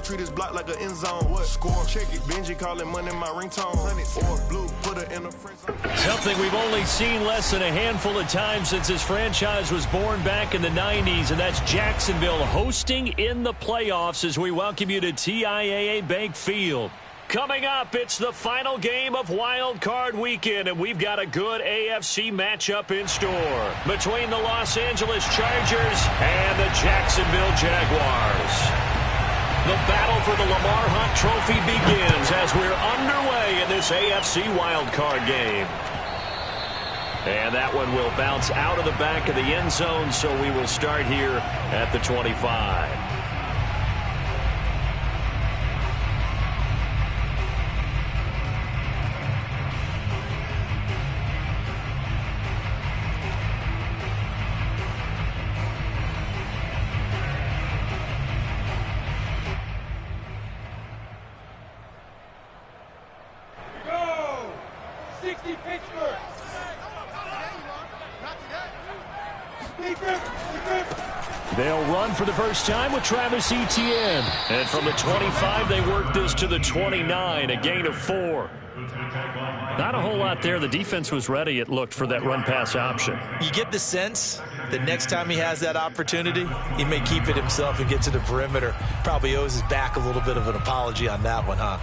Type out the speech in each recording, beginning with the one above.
treat his block like an end zone. What? Score, check it. Benji calling money my ringtone. Or blue, put her in a friend zone. Something we've only seen less than a handful of times since this franchise was born back in the 90s, and that's Jacksonville hosting in the playoffs as we welcome you to TIAA Bank Field. Coming up, it's the final game of Wild Card Weekend, and we've got a good AFC matchup in store between the Los Angeles Chargers and the Jacksonville Jaguars. The battle for the Lamar Hunt Trophy begins as we're underway in this AFC Wild Card game. And that one will bounce out of the back of the end zone, so we will start here at the 25. They'll run for the first time with Travis Etienne. And from the 25, they work this to the 29, a gain of 4. Not a whole lot there. The defense was ready, it looked, for that run-pass option. You get the sense that next time he has that opportunity, he may keep it himself and get to the perimeter. Probably owes his back a little bit of an apology on that one, huh?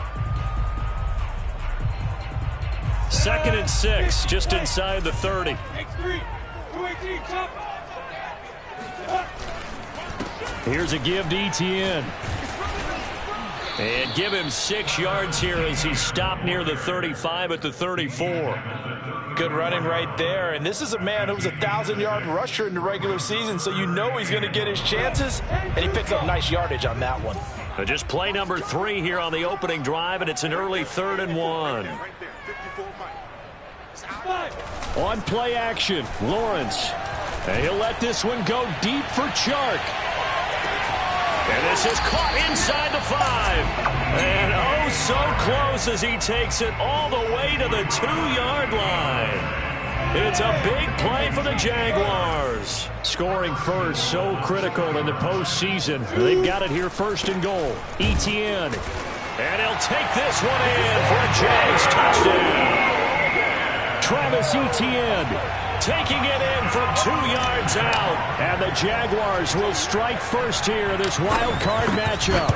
2nd and 6, just inside the 30. Here's a give to Etienne. And give him 6 yards here as he stopped near the 35 at the 34. Good running right there. And this is a man who was a 1,000-yard rusher in the regular season, so you know he's going to get his chances. And he picks up nice yardage on that one. So just play number 3 here on the opening drive, and it's an early 3rd and 1. On play action, Lawrence. And he'll let this one go deep for Chark. And this is caught inside the 5. And oh, so close as he takes it all the way to the 2-yard line. It's a big play for the Jaguars. Scoring first, so critical in the postseason. They've got it here 1st and goal. Etienne. And he'll take this one in for a Jags touchdown. Travis Etienne taking it in from 2 yards out. And the Jaguars will strike first here in this wild card matchup.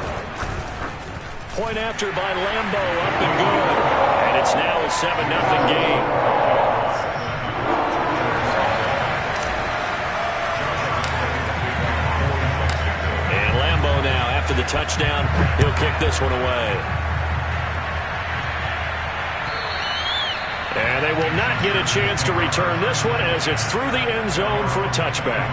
Point after by Lambo, up and good. And it's now a 7-0 game. And Lambo now, after the touchdown, he'll kick this one away. And they will not get a chance to return this one as it's through the end zone for a touchback.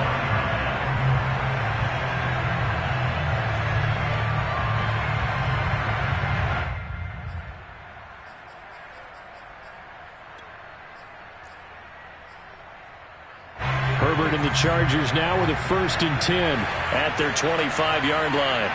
Herbert and the Chargers now with a 1st and 10 at their 25-yard line.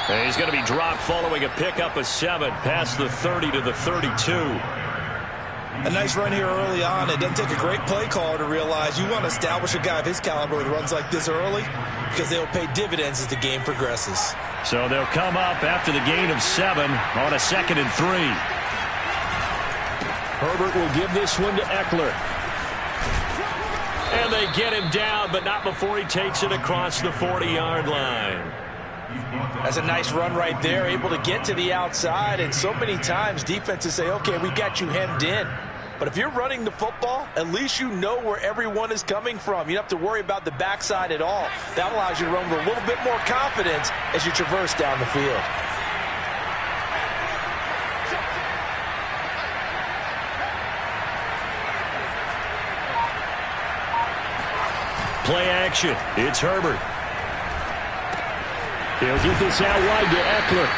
And he's going to be dropped following a pickup of 7 past the 30 to the 32. A nice run here early on. It doesn't take a great play caller to realize you want to establish a guy of his caliber with runs like this early because they'll pay dividends as the game progresses. So they'll come up after the gain of 7 on a 2nd and 3. Herbert will give this one to Eckler. And they get him down, but not before he takes it across the 40-yard line. That's a nice run right there, able to get to the outside. And so many times defenses say, okay, we got you hemmed in. But if you're running the football, at least you know where everyone is coming from. You don't have to worry about the backside at all. That allows you to run with a little bit more confidence as you traverse down the field. Play action. It's Herbert. He'll get this out wide to Eckler.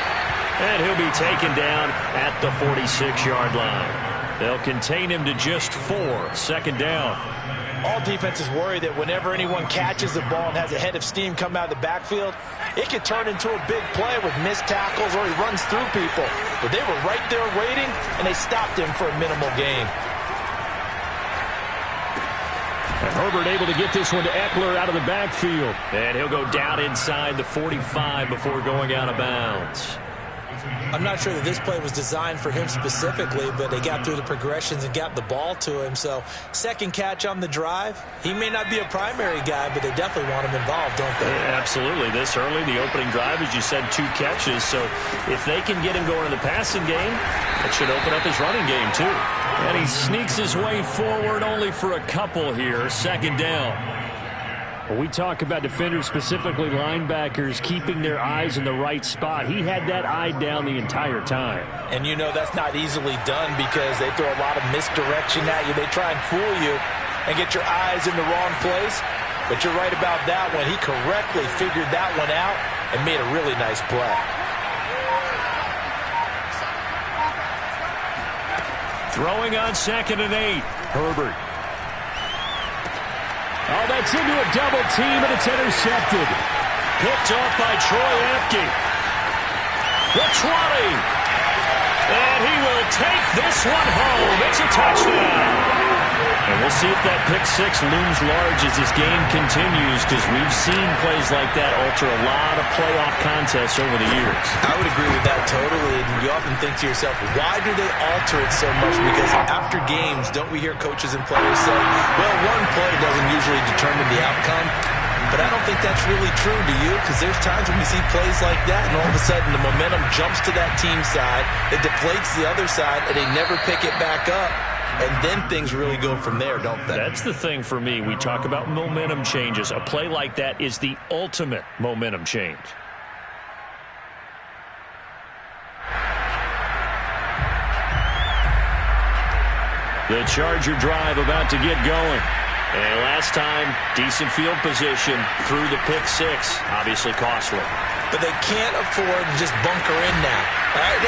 And he'll be taken down at the 46-yard line. They'll contain him to just 4. 2nd down. All defenses worry that whenever anyone catches the ball and has a head of steam come out of the backfield, it could turn into a big play with missed tackles or he runs through people. But they were right there waiting, and they stopped him for a minimal gain. Herbert able to get this one to Eckler out of the backfield. And he'll go down inside the 45 before going out of bounds. I'm not sure that this play was designed for him specifically, but they got through the progressions and got the ball to him. So second catch on the drive. He may not be a primary guy, but they definitely want him involved, don't they? Yeah, absolutely. This early, the opening drive, as you said, 2 catches. So if they can get him going in the passing game, that should open up his running game too. And he sneaks his way forward only for a couple here. Second down. When we talk about defenders, specifically linebackers, keeping their eyes in the right spot, he had that eye down the entire time. And you know that's not easily done because they throw a lot of misdirection at you. They try and fool you and get your eyes in the wrong place. But you're right about that one. He correctly figured that one out and made a really nice play. Throwing on 2nd and 8. Herbert. Oh, that's into a double team, and it's intercepted. Picked off by Troy Apke. The 20. And he will take this one home. It's a touchdown. And we'll see if that pick 6 looms large as this game continues, because we've seen plays like that alter a lot of playoff contests over the years. I would agree with that totally. And you often think to yourself, why do they alter it so much? Because after games, don't we hear coaches and players say, well, one play doesn't usually determine the outcome. But I don't think that's really true, do you? Because there's times when we see plays like that, and all of a sudden the momentum jumps to that team side, it deflates the other side, and they never pick it back up. And then things really go from there, don't they? That's the thing for me. We talk about momentum changes. A play like that is the ultimate momentum change. The Charger drive about to get going. And last time, decent field position through the pick 6. Obviously costly. But they can't afford to just bunker in now. All right?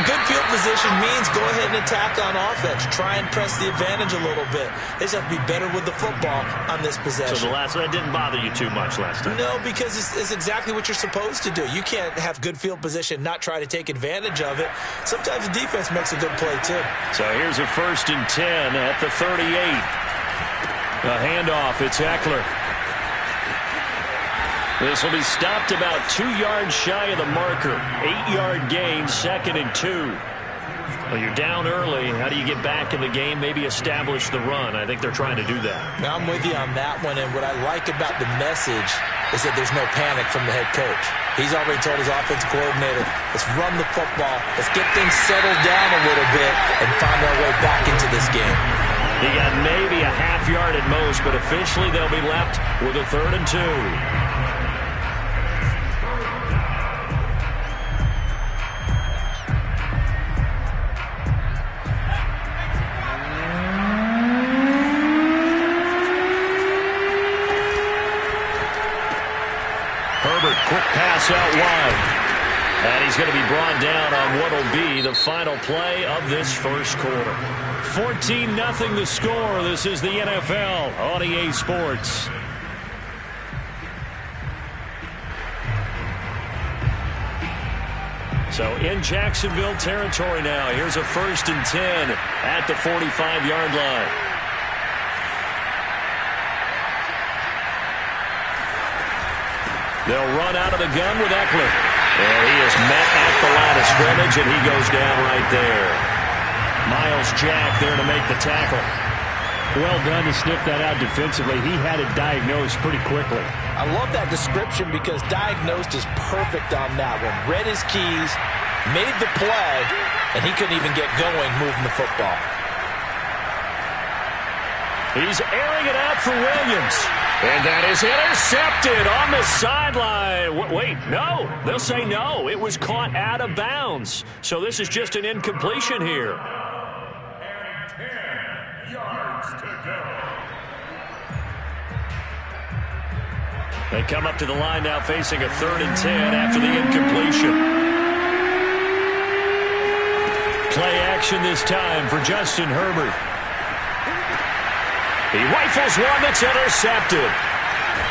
Good field position means go ahead and attack on offense. Try and press the advantage a little bit. They just have to be better with the football on this possession. So that didn't bother you too much last time? No, because it's exactly what you're supposed to do. You can't have good field position, not try to take advantage of it. Sometimes the defense makes a good play too. So here's a 1st and 10 at the 38. A handoff, it's Eckler. This will be stopped about 2 yards shy of the marker. 8-yard gain, 2nd and 2. Well, you're down early. How do you get back in the game? Maybe establish the run. I think they're trying to do that. Now, I'm with you on that one, and what I like about the message is that there's no panic from the head coach. He's already told his offensive coordinator, let's run the football, let's get things settled down a little bit, and find our way back into this game. He got maybe a half yard at most, but officially they'll be left with a 3rd and 2. Herbert, quick pass out wide. And he's going to be brought down on what will be the final play of this first quarter. 14-0 the score. This is the NFL on EA Sports. So in Jacksonville territory now. Here's a 1st and 10 at the 45-yard line. They'll run out of the gun with Eckler. And he is met at the line of scrimmage, and he goes down right there. Miles Jack there to make the tackle. Well done to sniff that out defensively. He had it diagnosed pretty quickly. I love that description because diagnosed is perfect on that one. Read his keys, made the play, and he couldn't even get going moving the football. He's airing it out for Williams. And that is intercepted on the sideline. Wait, no. They'll say no. It was caught out of bounds. So this is just an incompletion here. And 10 yards to go. They come up to the line now facing a 3rd and 10 after the incompletion. Play action this time for Justin Herbert. He rifles one that's intercepted.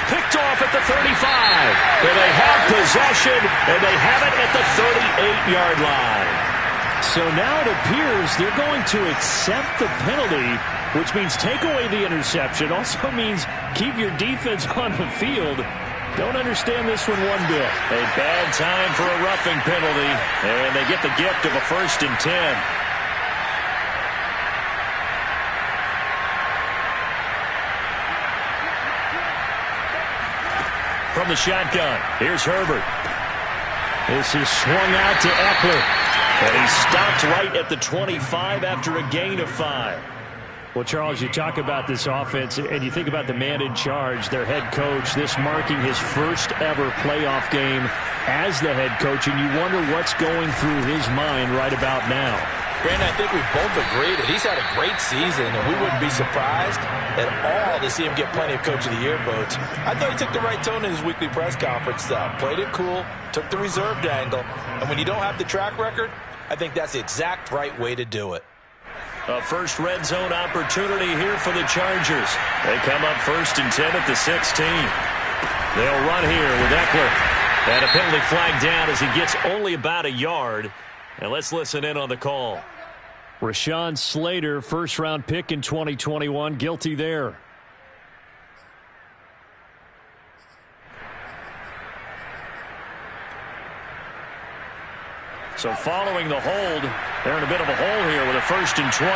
Picked off at the 35. And they have possession, and they have it at the 38-yard line. So now it appears they're going to accept the penalty, which means take away the interception. Also means keep your defense on the field. Don't understand this one bit. A bad time for a roughing penalty, and they get the gift of a 1st and 10. From the shotgun, here's Herbert. This is swung out to Eckler. And he stopped right at the 25 after a gain of 5. Well, Charles, you talk about this offense, and you think about the man in charge, their head coach, this marking his first ever playoff game as the head coach, and you wonder what's going through his mind right about now. Brandon, I think we both agree that he's had a great season, and we wouldn't be surprised at all to see him get plenty of Coach of the Year votes. I thought he took the right tone in his weekly press conference, though. Played it cool, took the reserved angle, and when you don't have the track record, I think that's the exact right way to do it. A first red zone opportunity here for the Chargers. They come up 1st and 10 at the 16. They'll run here with Eckler. And a penalty flag down as he gets only about a yard. And let's listen in on the call. Rashawn Slater, first-round pick in 2021, guilty there. So following the hold, they're in a bit of a hole here with a 1st and 20.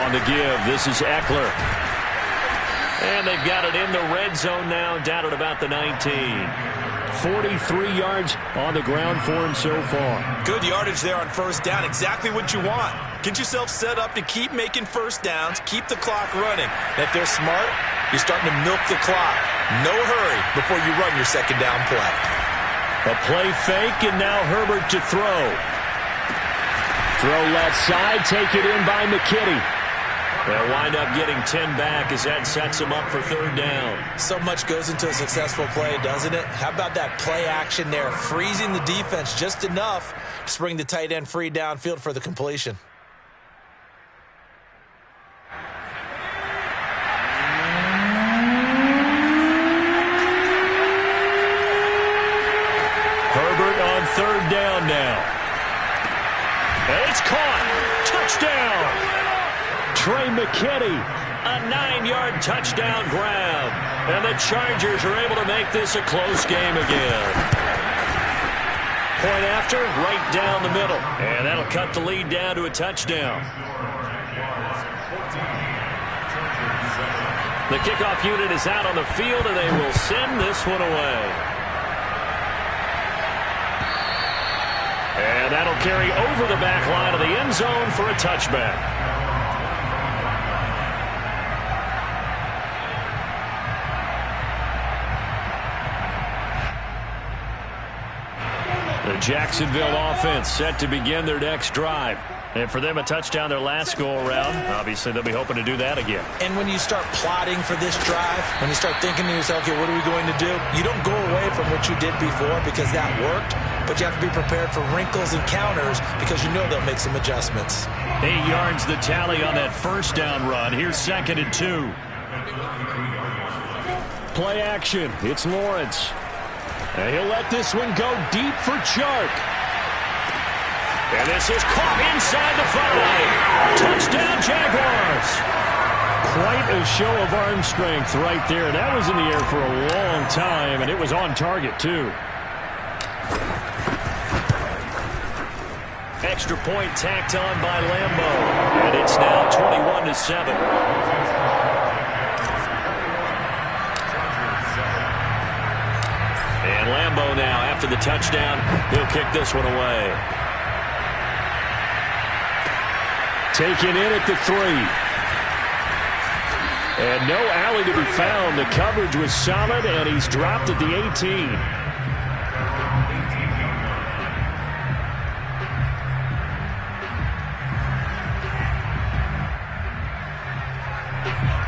On the give, this is Eckler. And they've got it in the red zone now, down at about the 19. 43 yards on the ground for him so far. Good yardage there on 1st down, exactly what you want. Get yourself set up to keep making 1st downs, keep the clock running. And if they're smart, you're starting to milk the clock. No hurry before you run your 2nd down play. A play fake, and now Herbert to throw. Throw left side, take it in by McKitty. They'll wind up getting 10 back as that sets them up for 3rd down. So much goes into a successful play, doesn't it? How about that play action there, freezing the defense just enough to bring the tight end free downfield for the completion. Herbert on 3rd down now. And it's caught. Touchdown. Trey McKitty, a 9-yard touchdown grab. And the Chargers are able to make this a close game again. Point after, right down the middle. And that'll cut the lead down to a touchdown. The kickoff unit is out on the field, and they will send this one away. And that'll carry over the back line of the end zone for a touchback. The Jacksonville offense set to begin their next drive. And for them, a touchdown their last go-around. Obviously, they'll be hoping to do that again. And when you start plotting for this drive, when you start thinking to yourself, okay, what are we going to do? You don't go away from what you did before because that worked, but you have to be prepared for wrinkles and counters because you know they'll make some adjustments. 8 yards the tally on that 1st down run. Here's 2nd and 2. Play action. It's Lawrence. And he'll let this one go deep for Chark. And this is caught inside the 5. Touchdown, Jaguars. Quite a show of arm strength right there. That was in the air for a long time, and it was on target, too. Extra point tacked on by Lambo. And it's now 21-7. And Lambo now, after the touchdown, he'll kick this one away. Taken in at the 3. And no alley to be found. The coverage was solid, and he's dropped at the 18.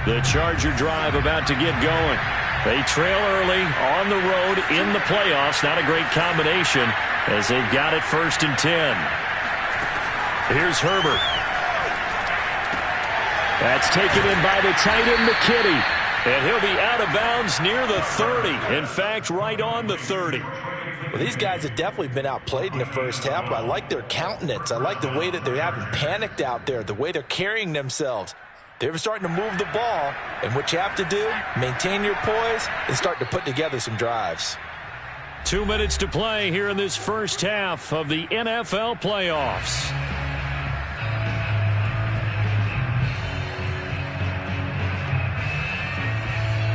The Charger drive about to get going. They trail early on the road in the playoffs. Not a great combination as they've got it 1st and 10. Here's Herbert. That's taken in by the tight end, McKitty. And he'll be out of bounds near the 30. In fact, right on the 30. Well, these guys have definitely been outplayed in the first half, but I like their countenance. I like the way that they haven't panicked out there, the way they're carrying themselves. They're starting to move the ball, and what you have to do, maintain your poise and start to put together some drives. 2 minutes to play here in this first half of the NFL playoffs.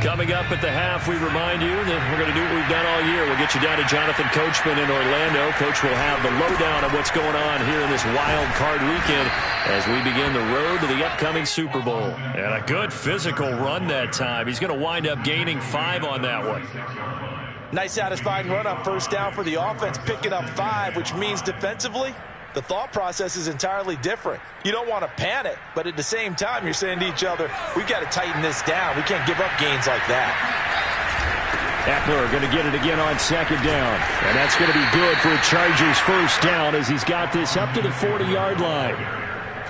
Coming up at the half, we remind you that we're going to do what we've done all year. We'll get you down to Jonathan Coachman in Orlando. Coach will have the lowdown of what's going on here in this wild card weekend as we begin the road to the upcoming Super Bowl. And a good physical run that time. He's going to wind up gaining 5 on that one. Nice satisfying run on first down for the offense, picking up 5, which means defensively, the thought process is entirely different. You don't want to panic, but at the same time, you're saying to each other, we've got to tighten this down. We can't give up gains like that. Ekeler going to get it again on second down. And that's going to be good for a Chargers first down as he's got this up to the 40-yard line.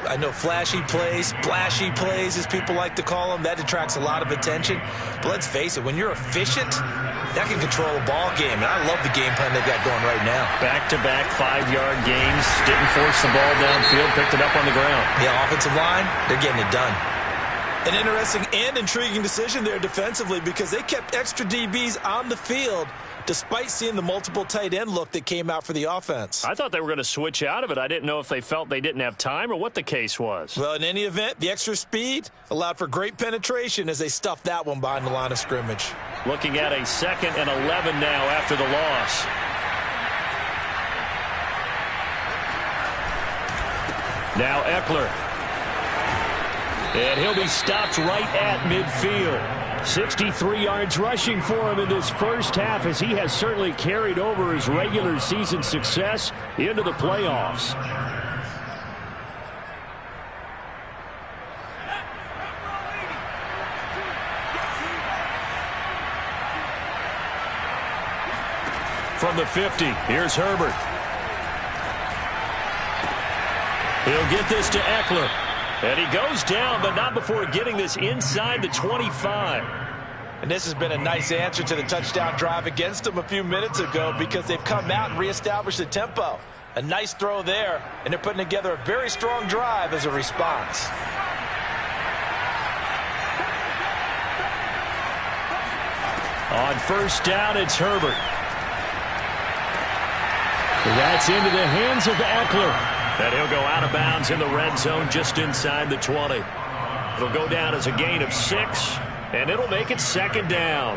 I know flashy plays, splashy plays, as people like to call them, that attracts a lot of attention. But let's face it, when you're efficient, that can control a ball game. And I love the game plan they've got going right now. Back-to-back 5-yard gains. Didn't force the ball downfield. Picked it up on the ground. Yeah, offensive line, they're getting it done. An interesting and intriguing decision there defensively because they kept extra DBs on the field despite seeing the multiple tight end look that came out for the offense. I thought they were going to switch out of it. I didn't know if they felt they didn't have time or what the case was. Well, in any event, the extra speed allowed for great penetration as they stuffed that one behind the line of scrimmage. Looking at a 2nd and 11 now after the loss. Now Ekeler. And he'll be stopped right at midfield. 63 yards rushing for him in this first half as he has certainly carried over his regular season success into the playoffs. From the 50, here's Herbert. He'll get this to Ekeler. And he goes down, but not before getting this inside the 25. And this has been a nice answer to the touchdown drive against them a few minutes ago because they've come out and reestablished the tempo. A nice throw there, and they're putting together a very strong drive as a response. On first down, it's Herbert. That's into the hands of Ekeler. And he'll go out of bounds in the red zone just inside the 20. It'll go down as a gain of 6, and it'll make it 2nd down.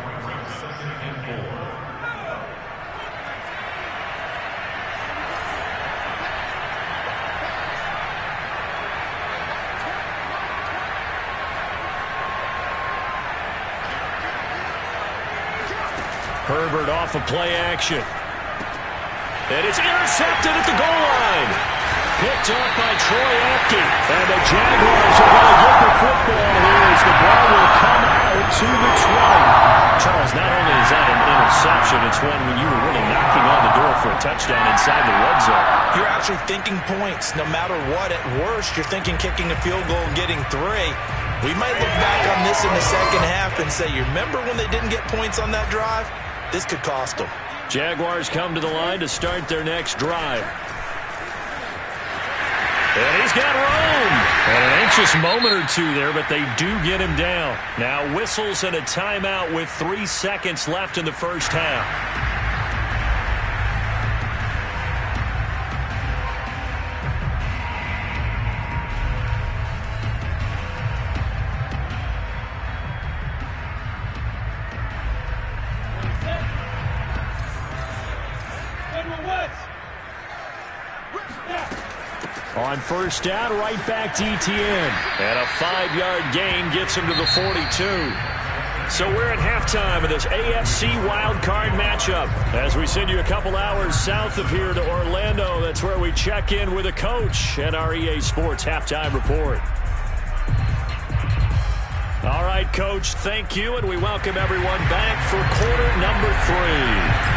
Herbert off of play action. And it's intercepted at the goal line. Picked up by Troy Apke. And the Jaguars are going to get the football here as the ball will come out to the 20. Charles, not only is that an interception, it's one when you were really knocking on the door for a touchdown inside the red zone. You're actually thinking points. No matter what, at worst, you're thinking kicking a field goal and getting 3. We might look back on this in the second half and say, you remember when they didn't get points on that drive? This could cost them. Jaguars come to the line to start their next drive. And he's got room. And an anxious moment or two there, but they do get him down. Now whistles and a timeout with 3 seconds left in the first half. On first down, right back to Etienne. And a 5-yard gain gets him to the 42. So we're at halftime of this AFC wildcard matchup. As we send you a couple hours south of here to Orlando, that's where we check in with a coach at our EA Sports Halftime Report. All right, Coach, thank you, and we welcome everyone back for quarter number 3.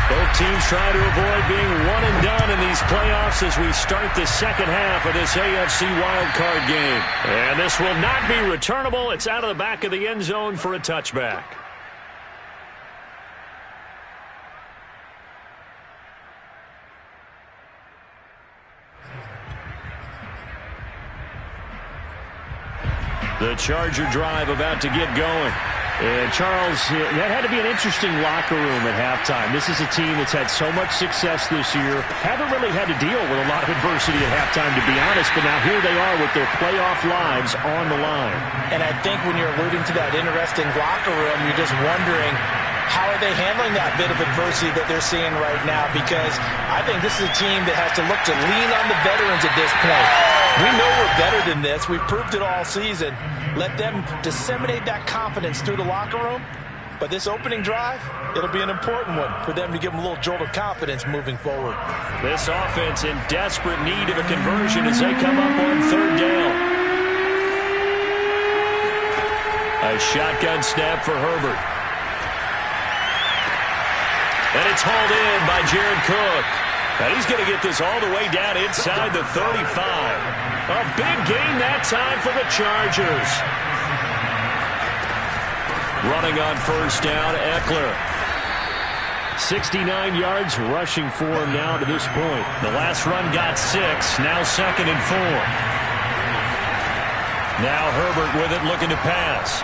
Both teams trying to avoid being one and done in these playoffs as we start the second half of this AFC wildcard game. And this will not be returnable. It's out of the back of the end zone for a touchback. The Charger drive about to get going. And Charles, that had to be an interesting locker room at halftime. This is a team that's had so much success this year. Haven't really had to deal with a lot of adversity at halftime, to be honest. But now here they are with their playoff lives on the line. And I think when you're alluding to that interesting locker room, you're just wondering, how are they handling that bit of adversity that they're seeing right now? Because I think this is a team that has to look to lean on the veterans at this point. We know we're better than this. We've proved it all season. Let them disseminate that confidence through the locker room. But this opening drive, it'll be an important one for them to give them a little jolt of confidence moving forward. This offense in desperate need of a conversion as they come up on third down. A shotgun snap for Herbert. And it's hauled in by Jared Cook. And he's going to get this all the way down inside the 35. A big gain that time for the Chargers. Running on first down, Eckler. 69 yards rushing for him now to this point. The last run got 6, now 2nd and 4. Now Herbert with it, looking to pass.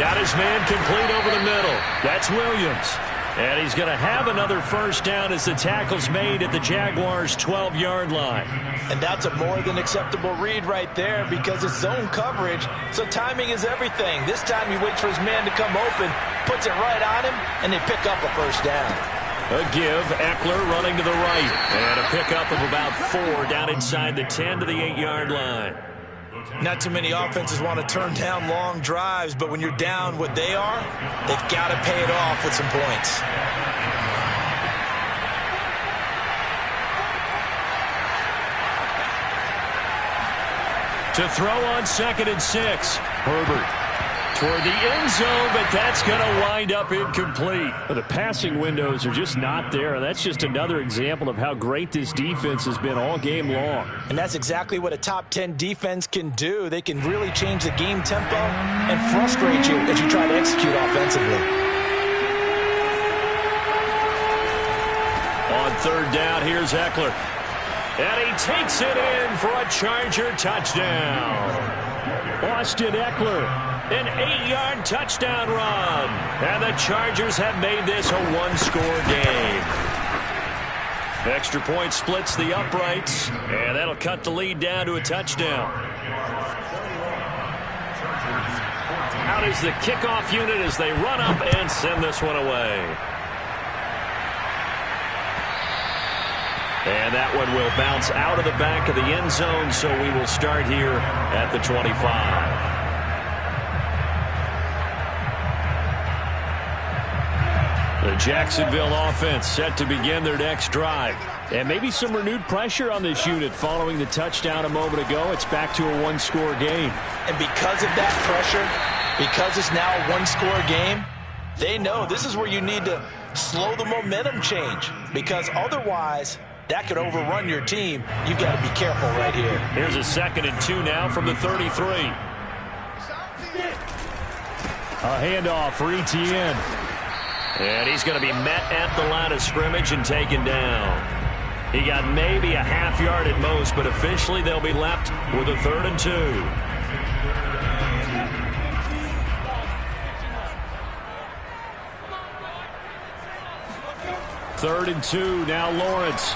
Got his man complete over the middle. That's Williams. And he's going to have another first down as the tackle's made at the Jaguars' 12-yard line. And that's a more than acceptable read right there because it's zone coverage, so timing is everything. This time he waits for his man to come open, puts it right on him, and they pick up a first down. A give, Eckler running to the right. And a pickup of about 4 down inside the 10 to the 8-yard line. Not too many offenses want to turn down long drives, but when you're down what they are, they've got to pay it off with some points. To throw on 2nd and 6. Herbert toward the end zone, but that's going to wind up incomplete. The passing windows are just not there, and that's just another example of how great this defense has been all game long. And that's exactly what a top 10 defense can do. They can really change the game tempo and frustrate you as you try to execute offensively. On third down, here's Eckler. And he takes it in for a Charger touchdown. Austin Eckler. An 8-yard touchdown run. And the Chargers have made this a one-score game. Extra point splits the uprights. And that'll cut the lead down to a touchdown. Out is the kickoff unit as they run up and send this one away. And that one will bounce out of the back of the end zone, so we will start here at the 25. The Jacksonville offense set to begin their next drive. And maybe some renewed pressure on this unit following the touchdown a moment ago. It's back to a one-score game. And because of that pressure, because it's now a one-score game, they know this is where you need to slow the momentum change. Because otherwise, that could overrun your team. You've got to be careful right here. Here's a 2nd and 2 now from the 33. A handoff for Etienne. And he's going to be met at the line of scrimmage and taken down. He got maybe a half yard at most, but officially they'll be left with a 3rd and 2. Third and 2, now Lawrence.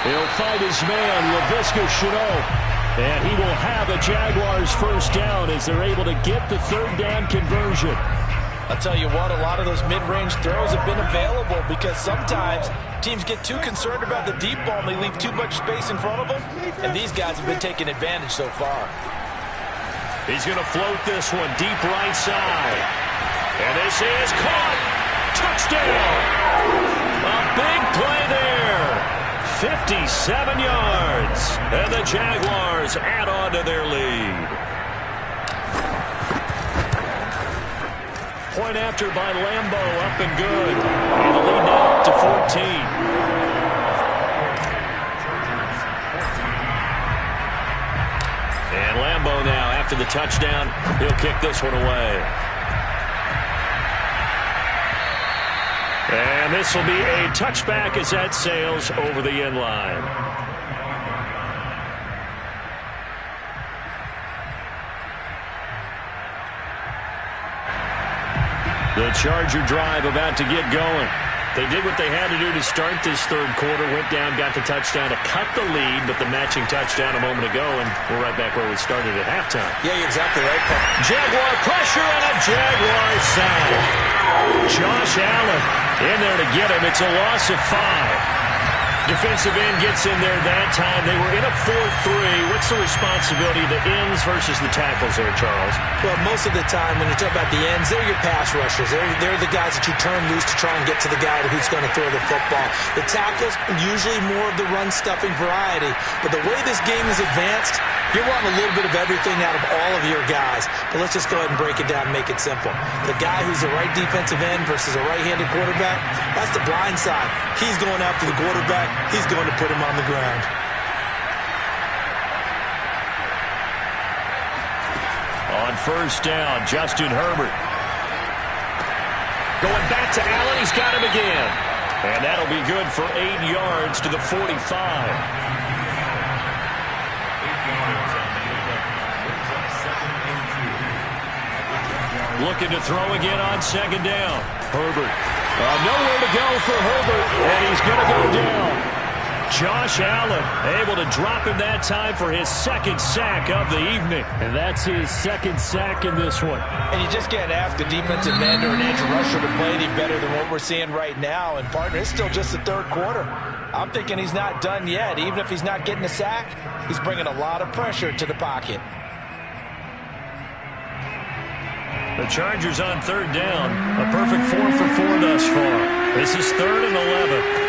He'll find his man, Laviska Shenault. And he will have a Jaguars first down as they're able to get the 3rd down conversion. I'll tell you what, a lot of those mid-range throws have been available because sometimes teams get too concerned about the deep ball and they leave too much space in front of them. And these guys have been taking advantage so far. He's going to float this one deep right side. And this is caught. Touchdown. A big play there. 57 yards. And the Jaguars add on to their lead. point after by Lambo, up and good. And the lead now up to 14. And Lambo now, after the touchdown, he'll kick this one away. And this will be a touchback as that sails over the end line. The Charger drive about to get going. They did what they had to do to start this third quarter, went down, got the touchdown to cut the lead, but the matching touchdown a moment ago, and we're right back where we started at halftime. Yeah, you're exactly right, Pat. Jaguar pressure and a Jaguar sack. Josh Allen in there to get him. It's a loss of 5. Defensive end gets in there that time. They were in a 4-3. What's the responsibility of the ends versus the tackles there, Charles? Well, most of the time when you talk about the ends, they're your pass rushers. They're the guys that you turn loose to try and get to the guy who's going to throw the football. The tackles, usually more of the run-stuffing variety. But the way this game is advanced, you're wanting a little bit of everything out of all of your guys. But let's just go ahead and break it down and make it simple. The guy who's the right defensive end versus a right-handed quarterback, that's the blind side. He's going after the quarterback. He's going to put him on the ground. On first down, Justin Herbert. Going back to Allen. He's got him again. And that'll be good for 8 yards to the 45. Looking to throw again on second down. Herbert. Nowhere to go for Herbert, and he's going to go down. Josh Allen able to drop him that time for his second sack of the evening. And that's his second sack in this one. And you just can't ask a defensive end or an edge rusher to play any better than what we're seeing right now. And, partner, it's still just the third quarter. I'm thinking he's not done yet. Even if he's not getting a sack, he's bringing a lot of pressure to the pocket. The Chargers on third down. A perfect 4 for 4 thus far. This is 3rd and 11.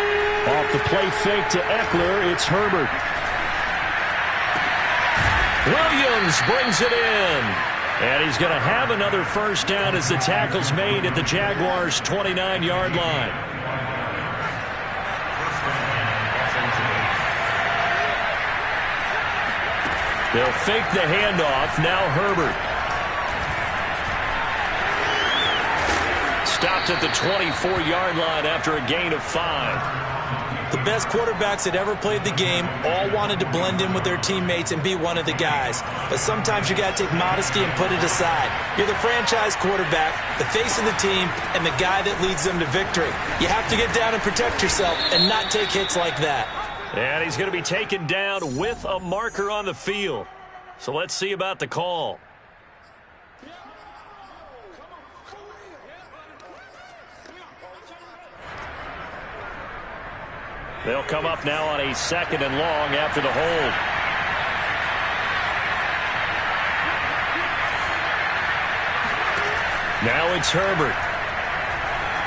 Off the play fake to Eckler, it's Herbert. Williams brings it in. And he's going to have another first down as the tackle's made at the Jaguars' 29-yard line. They'll fake the handoff. Now Herbert. Stopped at the 24-yard line after a gain of 5. The best quarterbacks that ever played the game all wanted to blend in with their teammates and be one of the guys. But sometimes you got to take modesty and put it aside. You're the franchise quarterback, the face of the team, and the guy that leads them to victory. You have to get down and protect yourself and not take hits like that. And he's going to be taken down with a marker on the field. So let's see about the call. They'll come up now on a 2nd and long after the hold. Now it's Herbert.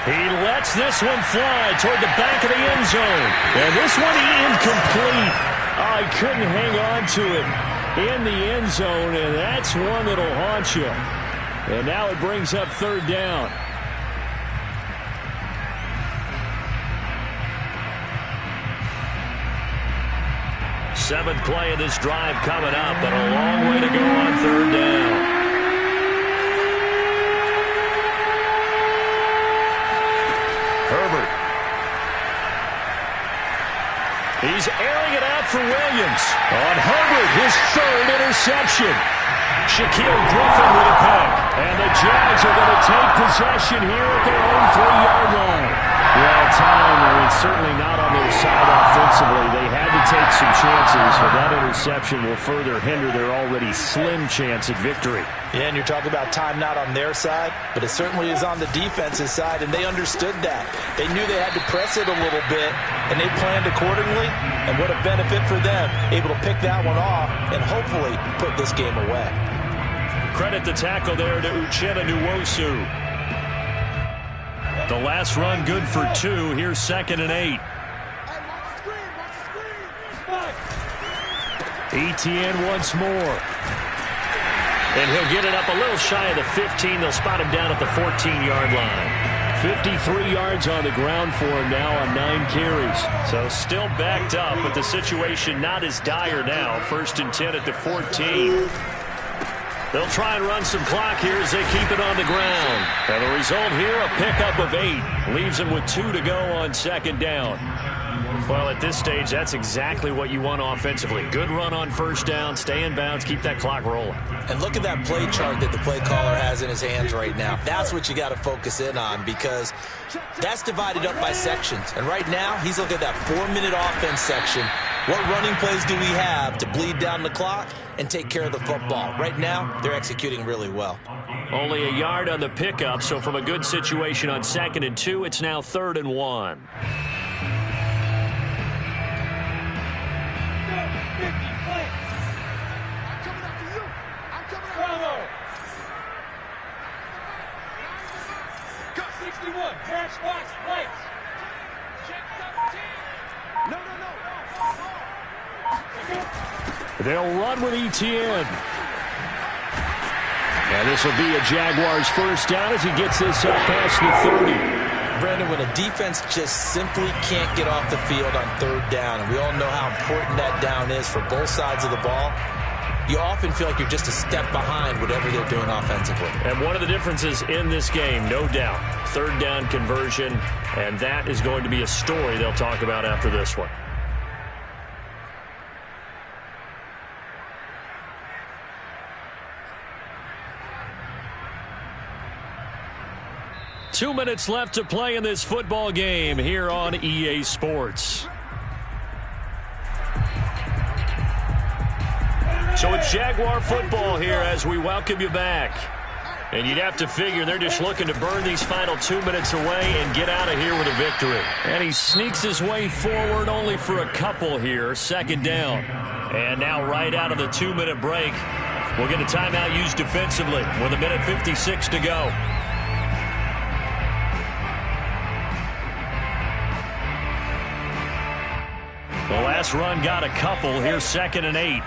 He lets this one fly toward the back of the end zone. And this one incomplete. I couldn't hang on to it in the end zone, and that's one that'll haunt you. And now it brings up 3rd down. 7th play of this drive coming up, but a long way to go on 3rd down. Herbert. He's airing it out for Williams. On Herbert, his 3rd interception. Shaquille Griffin with a pick. And the Jags are going to take possession here at their own 3-yard line. Well, time, it's certainly not on their side offensively. They had to take some chances, but that interception will further hinder their already slim chance at victory. Yeah, and you're talking about time not on their side, but it certainly is on the defense's side, and they understood that. They knew they had to press it a little bit, and they planned accordingly, and what a benefit for them, able to pick that one off and hopefully put this game away. Credit the tackle there to Uchenna Nwosu. The last run good for 2. Here's 2nd and 8. Etienne once more. And he'll get it up a little shy of the 15. They'll spot him down at the 14-yard line. 53 yards on the ground for him now on 9 carries. So still backed up, but the situation not as dire now. 1st and 10 at the 14. They'll try and run some clock here as they keep it on the ground. And the result here, a pickup of 8. Leaves them with 2 to go on 2nd down. Well, at this stage, that's exactly what you want offensively. Good run on 1st down, stay in bounds, keep that clock rolling. And look at that play chart that the play caller has in his hands right now. That's what you got to focus in on, because that's divided up by sections. And right now, he's looking at that 4-minute offense section. What running plays do we have to bleed down the clock and take care of the football? Right now, they're executing really well. Only a yard on the pickup, so from a good situation on 2nd and 2, it's now 3rd and 1. They'll run with Etienne. And this will be a Jaguars 1st down as he gets this up past the 30. Brandon, when a defense just simply can't get off the field on 3rd down, and we all know how important that down is for both sides of the ball, you often feel like you're just a step behind whatever they're doing offensively. And one of the differences in this game, no doubt, 3rd down conversion, and that is going to be a story they'll talk about after this one. Two minutes left to play in this football game here on EA Sports. So it's Jaguar football here as we welcome you back. And you'd have to figure they're just looking to burn these final 2 minutes away and get out of here with a victory. And he sneaks his way forward only for a couple here. 2nd down. And now right out of the 2-minute break, we'll get a timeout used defensively with 1:56 to go. The last run got a couple. Here's 2nd and 8.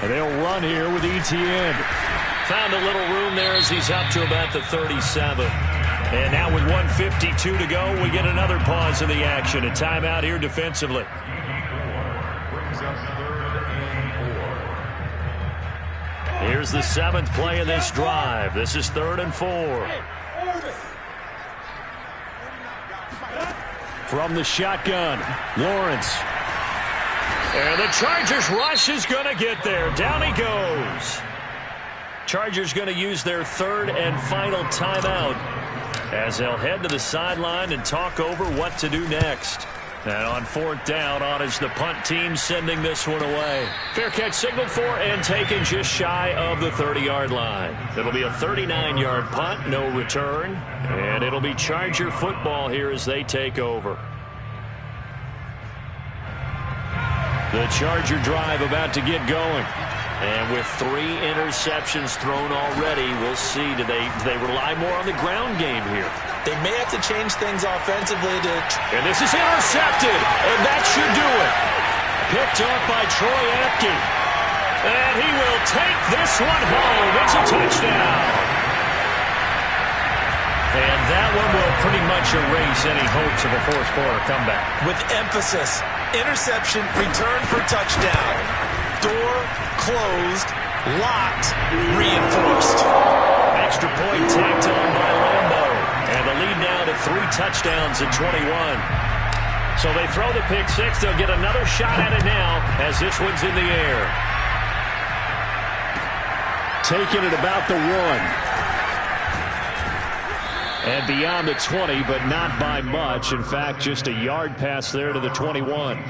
And they'll run here with Etienne. Found a little room there as he's up to about the 37. And now with 1:52 to go, we get another pause in the action. A timeout here defensively. Here's the 7th play of this drive. This is 3rd and 4. From the shotgun, Lawrence. And the Chargers rush is going to get there. Down he goes. Chargers going to use their 3rd and final timeout as they'll head to the sideline and talk over what to do next. And on 4th down, on is the punt team sending this one away. Fair catch signaled for and taken just shy of the 30-yard line. It'll be a 39-yard punt, no return. And it'll be Charger football here as they take over. The Charger drive about to get going. And with 3 interceptions thrown already, we'll see. Do they rely more on the ground game here? They may have to change things offensively to... And this is intercepted, and that should do it. Picked up by Troy Apke. And he will take this one home. It's a touchdown. And that one will pretty much erase any hopes of a fourth-quarter comeback. With emphasis, interception, return for touchdown. Door closed, locked, reinforced. Extra point tacked on by Lambo. And the lead now to 3 touchdowns at 21. So they throw the pick 6. They'll get another shot at it now as this one's in the air. Taking it about the 1. And beyond the 20, but not by much. In fact, just a yard pass there to the 21.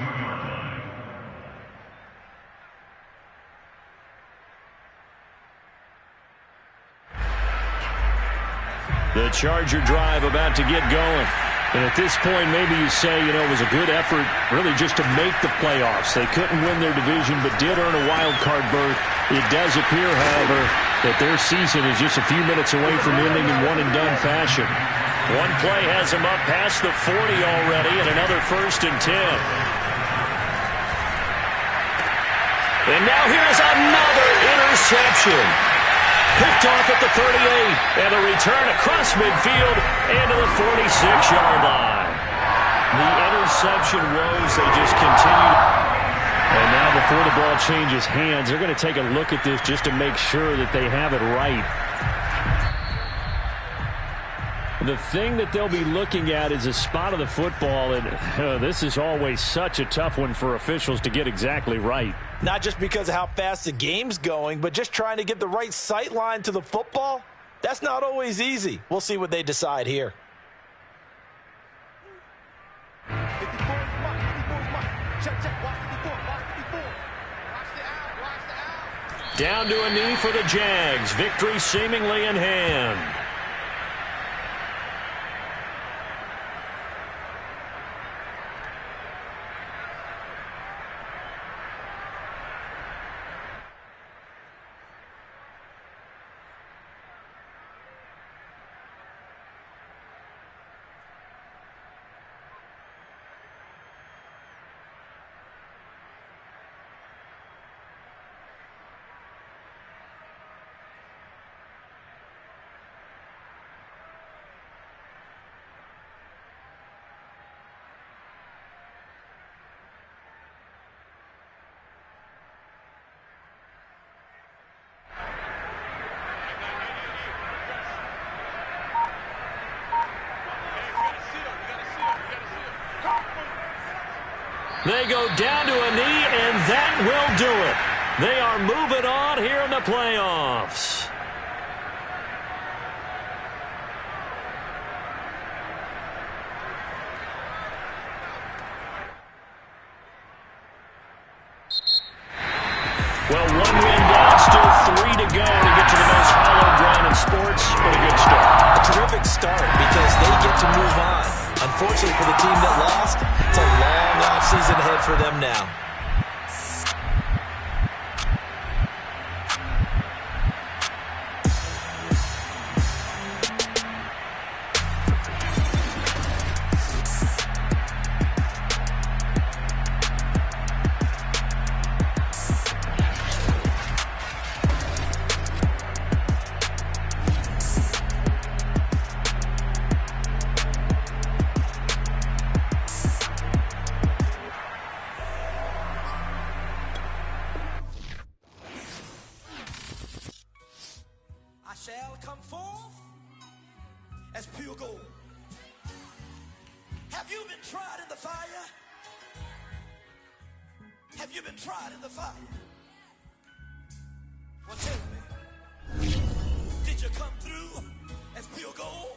The Charger drive about to get going. And at this point, maybe you say, it was a good effort really just to make the playoffs. They couldn't win their division, but did earn a wild card berth. It does appear, however, that their season is just a few minutes away from ending in one-and-done fashion. One play has them up past the 40 already, and another 1st and 10. And now here's another interception. Picked off at the 38. And a return across midfield and to the 46-yard line. The interception woes, they just continue. And now before the ball changes hands, they're going to take a look at this just to make sure that they have it right. The thing that they'll be looking at is a spot of the football, and this is always such a tough one for officials to get exactly right. Not just because of how fast the game's going, but just trying to get the right sight line to the football. That's not always easy. We'll see what they decide here. Down to a knee for the Jags. Victory seemingly in hand. They go down to a knee, and that will do it. They are moving on here in the playoffs. Well, one win down, still 3 to go to get to the most hallowed ground in sports, but a good start. A terrific start because they get to move on. Unfortunately for the team that lost, it's a long offseason ahead for them now. Shall come forth as pure gold. Have you been tried in the fire? Have you been tried in the fire? Well, tell me, did you come through as pure gold?